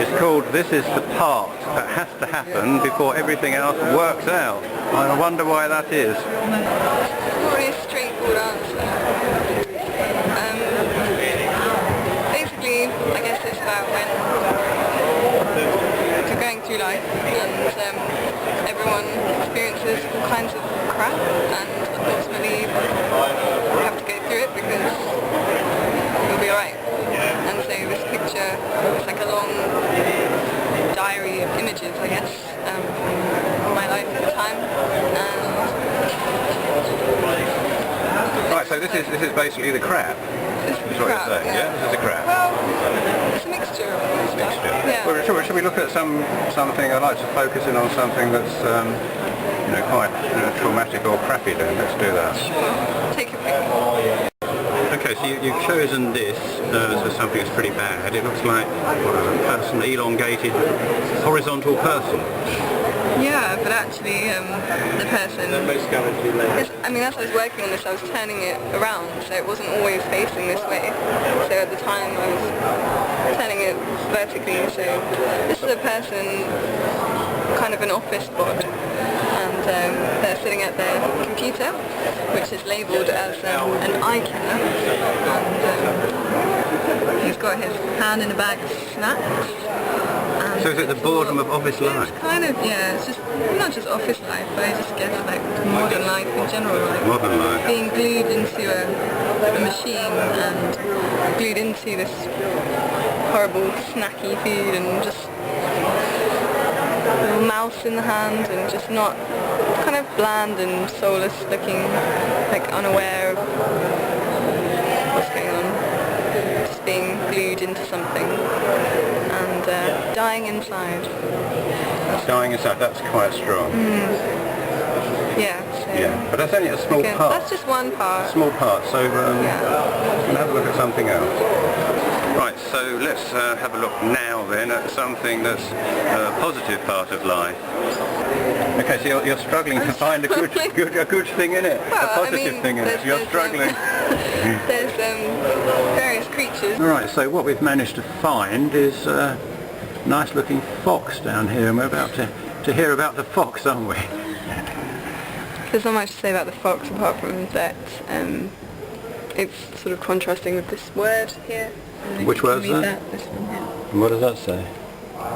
It's called This Is the Part That Has to Happen Before Everything Else Works Out. I wonder why that is. Not really a straightforward answer. Basically, I guess it's about when you're going through life and everyone experiences all kinds of crap, and ultimately you have to go through it because you'll be alright. And so this picture is like a long diary of images, I guess, from my life at the time. Right, so this is basically the crap. This Is what you're saying, yeah? This is the crap. Well, it's a mixture of stuff. Yeah. Well, should we look at something? I'd like to focus in on something that's quite traumatic or crappy. Then let's do that. Sure. Take your pick. Okay, so you've chosen this as something that's pretty bad. It looks like a person, elongated, horizontal person. Yeah, but actually the person, as I was working on this I was turning it around, so it wasn't always facing this way. So at the time I was turning it vertically, so this is a person, kind of an office bot, and they're sitting at their computer, which is labelled as an eye care, and he's got his hand in a bag of snacks. So is it the boredom of office life? It's kind of, yeah, it's just not just office life, but I just guess like modern life in general, like modern life. Being glued into a machine and glued into this horrible snacky food and just a little mouse in the hand and just not kind of bland and soulless looking, like unaware of what's going on, just being glued into something. And dying inside. Dying inside, that's quite strong. Yeah. So yeah, but that's only a small part. That's just one part. Small part, so we'll have a look at something else. Right, so let's have a look now then at something that's a positive part of life. Okay, so you're struggling to find a good thing in it, well, a positive thing in it. You're struggling. There's various creatures. All right, so what we've managed to find is a nice looking fox down here, and we're about to hear about the fox, aren't we? There's not much to say about the fox apart from that it's sort of contrasting with this word here. Which word is that? This one here. And what does that say?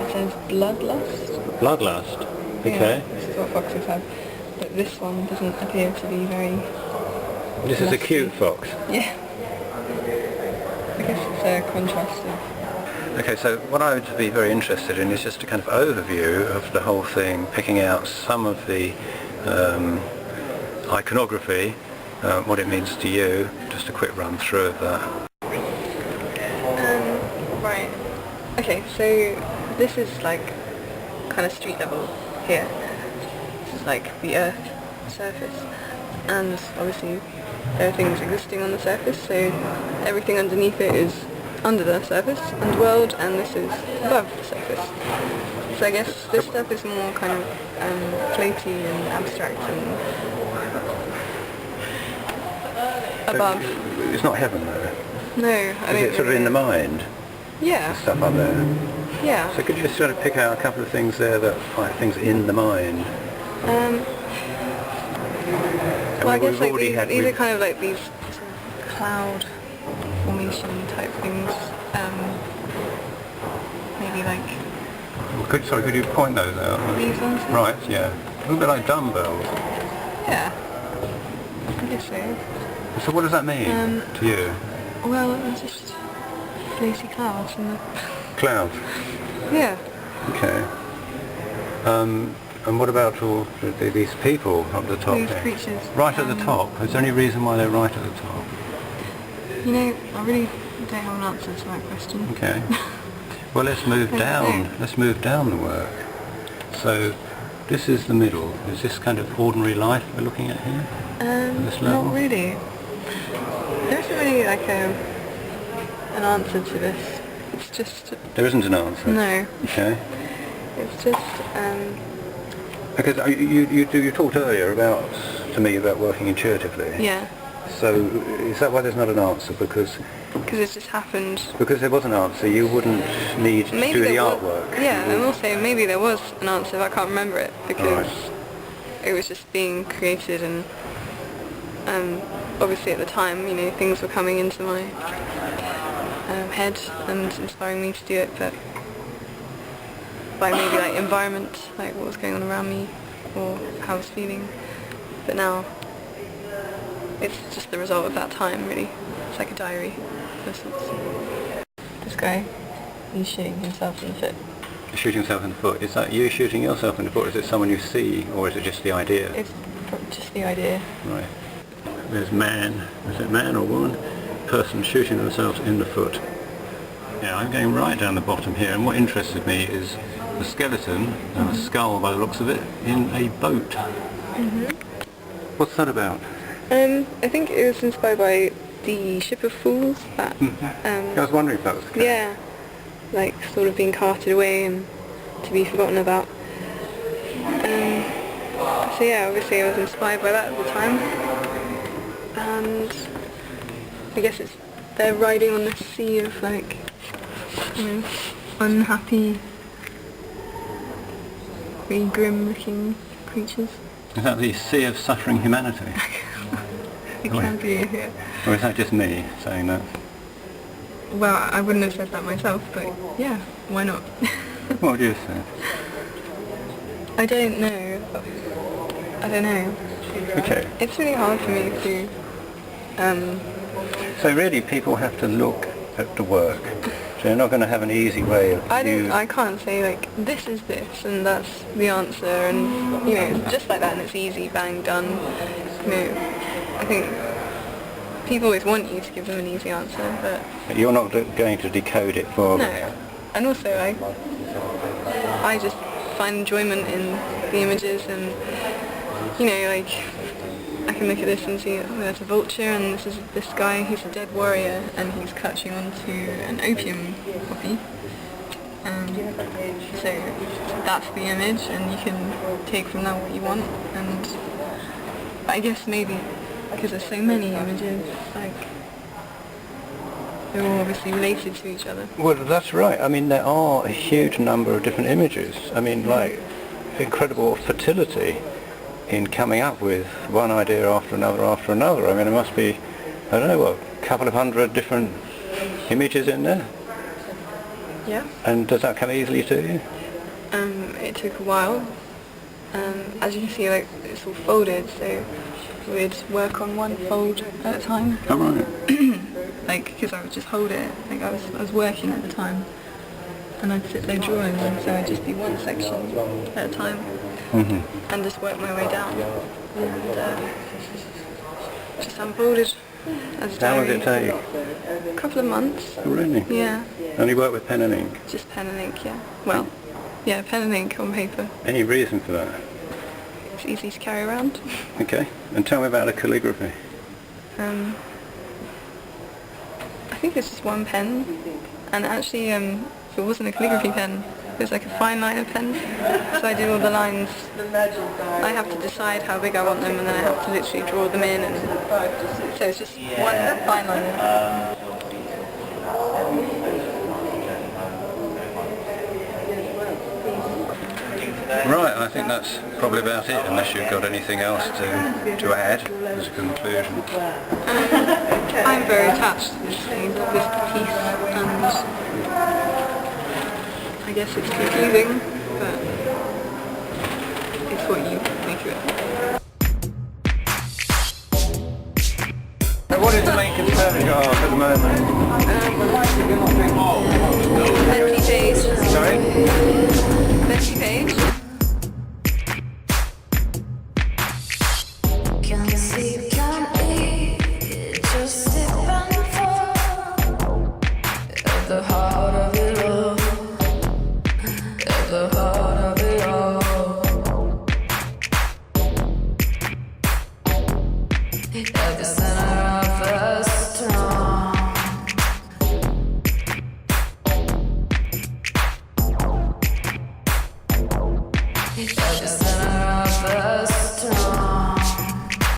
It says bloodlust. Bloodlust? Okay. Yeah, this is what foxes have. But this one doesn't appear to be very... This is a cute fox. Yeah. I guess it's a contrast of... Okay, so what I would be very interested in is just a kind of overview of the whole thing, picking out some of the iconography, what it means to you, just a quick run through of that. Right. Okay, so this is like kind of street level here. This is like the Earth surface, and obviously there are things existing on the surface, so everything underneath it is under the surface underworld, and this is above the surface. So I guess this stuff is more kind of floaty and abstract and above. It's not heaven though. No, I don't. Is it sort of in the mind? Yeah. The stuff up there. Yeah. So could you just sort of pick out a couple of things there that are things in the mind? Well, I guess like these are kind of like these sort of cloud formation type things. Maybe like... Could you point those out? These ones? Right, yeah. A little bit like dumbbells. Yeah. I guess so. So what does that mean to you? Well, it's just floaty clouds and the... Clouds? Yeah. Okay. And what about all these people up the top? These there? creatures. Right at the top. Is there any reason why they're right at the top? You know, I really don't have an answer to that question. Okay. Well, let's move down. Let's move down the work. So, this is the middle. Is this kind of ordinary life we're looking at here? At this level? Not really. There isn't really like an answer to this. It's just... There isn't an answer? No. Okay. It's just... Because you talked earlier to me about working intuitively. Yeah. So is that why there's not an answer? Because because it just happened. Because there was an answer, you wouldn't need to do the there was, artwork. yeah, and also maybe there was an answer, but I can't remember it because it was just being created, and obviously at the time, you know, things were coming into my head and inspiring me to do it, but by maybe like environment, like what was going on around me or how I was feeling. But now it's just the result of that time, really. It's like a diary, in essence. This guy, he's shooting himself in the foot. Shooting yourself in the foot. Is that you shooting yourself in the foot? Is it someone you see, or is it just the idea? It's just the idea. Right. There's man. Is it man or woman? Person shooting themselves in the foot. Yeah, I'm going right down the bottom here, and what interested me is the skeleton and the skull, by the looks of it, in a boat. Mm-hmm. What's that about? I think it was inspired by the Ship of Fools. That. I was wondering if that was the case. Yeah, like sort of being carted away and to be forgotten about. So yeah, obviously I was inspired by that at the time, and I guess they're riding on the sea of like, you know, unhappy, very grim-looking creatures. Is that the sea of suffering humanity? It can be, yeah. Or is that just me saying that? Well, I wouldn't have said that myself, but yeah, why not? What would you have said? I don't know. Okay. It's really hard for me to... So really people have to look at the work. So you're not going to have an easy way of I can't say like, this is this and that's the answer, and you know, just like that, and it's easy, bang, done. You know, I think people always want you to give them an easy answer, but... You're not going to decode it for them. No. And also I just find enjoyment in the images, and you know, like I can look at this and see, oh, there's a vulture, and this is this guy, he's a dead warrior, and he's clutching onto an opium poppy. So that's the image, and you can take from that what you want. And I guess maybe because there's so many images, like they're all obviously related to each other. Well, that's right. I mean, there are a huge number of different images. I mean, like incredible fertility in coming up with one idea after another after another. I mean, there must be, I don't know, what, a couple of hundred different images in there? Yeah. And does that come easily to you? It took a while. As you can see, like, it's all folded, so we'd work on one fold at a time. Oh, right. Like, because I would just hold it, like I was working at the time, and I'd sit there drawing, and so I'd just do one section at a time. Mm-hmm. And just work my way down, and just unfolded as a diary. How long did it take? A couple of months. Oh, really? Yeah. Only work with pen and ink? Just pen and ink, yeah. Well, yeah, pen and ink on paper. Any reason for that? It's easy to carry around. Okay, and tell me about the calligraphy. I think it's just one pen, and actually it wasn't a calligraphy pen. It was like a fine liner pen, so I do all the lines. I have to decide how big I want them, and then I have to literally draw them in, and so it's just one fine liner. Right, I think that's probably about it, unless you've got anything else to add as a conclusion. I'm very attached to this thing, this piece, and I guess it's confusing, but it's what you make of it. So what is the main concern of your art at the moment? Betty Page. Sorry? Betty Page. Can't sleep, can't eat, just sit and fall at the heart of it all, at the heart of it all, at the center